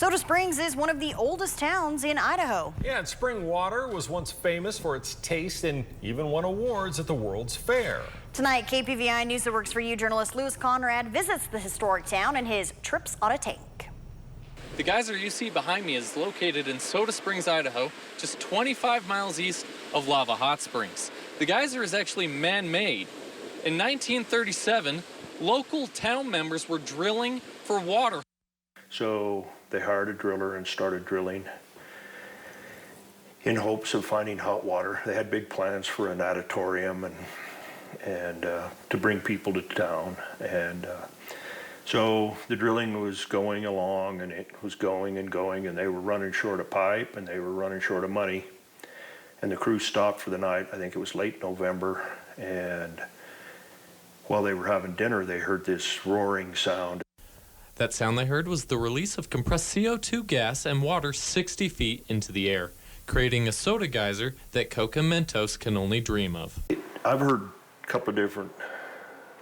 Soda Springs is one of the oldest towns in Idaho. Yeah, and spring water was once famous for its taste and even won awards at the World's Fair. Tonight, KPVI News that Works for You journalist Louis Conrad visits the historic town in his Trips on a Tank. The geyser you see behind me is located in Soda Springs, Idaho, just 25 miles east of Lava Hot Springs. The geyser is actually man-made. In 1937, local town members were drilling for water. So they hired a driller and started drilling in hopes of finding hot water. They had big plans for an auditorium and to bring people to town. And so the drilling was going along, and it was going and going, and they were running short of pipe and they were running short of money. And the crew stopped for the night. I think it was late November. And while they were having dinner, they heard this roaring sound. That sound they heard was the release of compressed CO2 gas and water 60 feet into the air, creating a soda geyser that Coca Mentos can only dream of. I've heard a couple of different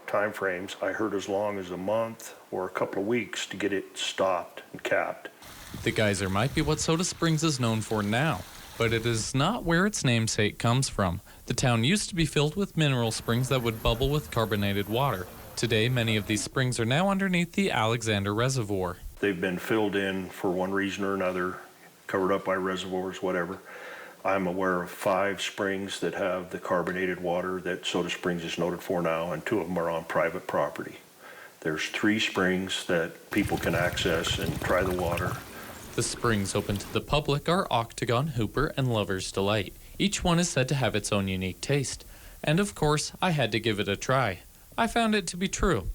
time frames. I heard as long as a month or a couple of weeks to get it stopped and capped. The geyser might be what Soda Springs is known for now, but it is not where its namesake comes from. The town used to be filled with mineral springs that would bubble with carbonated water. Today, many of these springs are now underneath the Alexander Reservoir. They've been filled in for one reason or another, covered up by reservoirs, whatever. I'm aware of 5 springs that have the carbonated water that Soda Springs is noted for now, and 2 of them are on private property. There's 3 springs that people can access and try the water. The springs open to the public are Octagon, Hooper, and Lover's Delight. Each one is said to have its own unique taste. And of course, I had to give it a try. I found it to be true.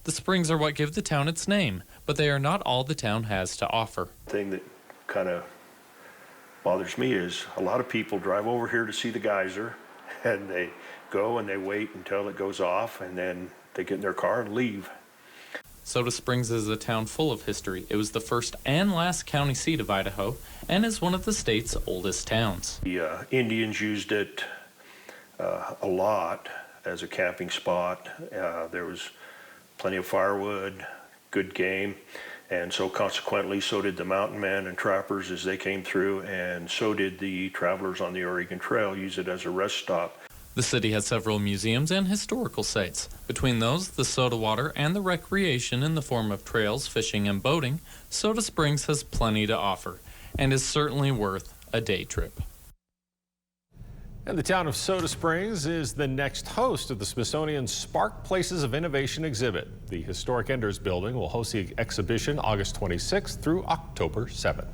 The springs are what give the town its name, but they are not all the town has to offer. The thing that kind of bothers me is a lot of people drive over here to see the geyser, and they go and they wait until it goes off, and then they get in their car and leave. Soda Springs is a town full of history. It was the first and last county seat of Idaho and is one of the state's oldest towns. The Indians used it a lot as a camping spot. There was plenty of firewood, good game, and so consequently so did the mountain men and trappers as they came through, and so did the travelers on the Oregon Trail use it as a rest stop. The city has several museums and historical sites. Between those, the soda water, and the recreation in the form of trails, fishing, and boating, Soda Springs has plenty to offer and is certainly worth a day trip. And the town of Soda Springs is the next host of the Smithsonian's Spark Places of Innovation exhibit. The historic Enders Building will host the exhibition August 26th through October 7th.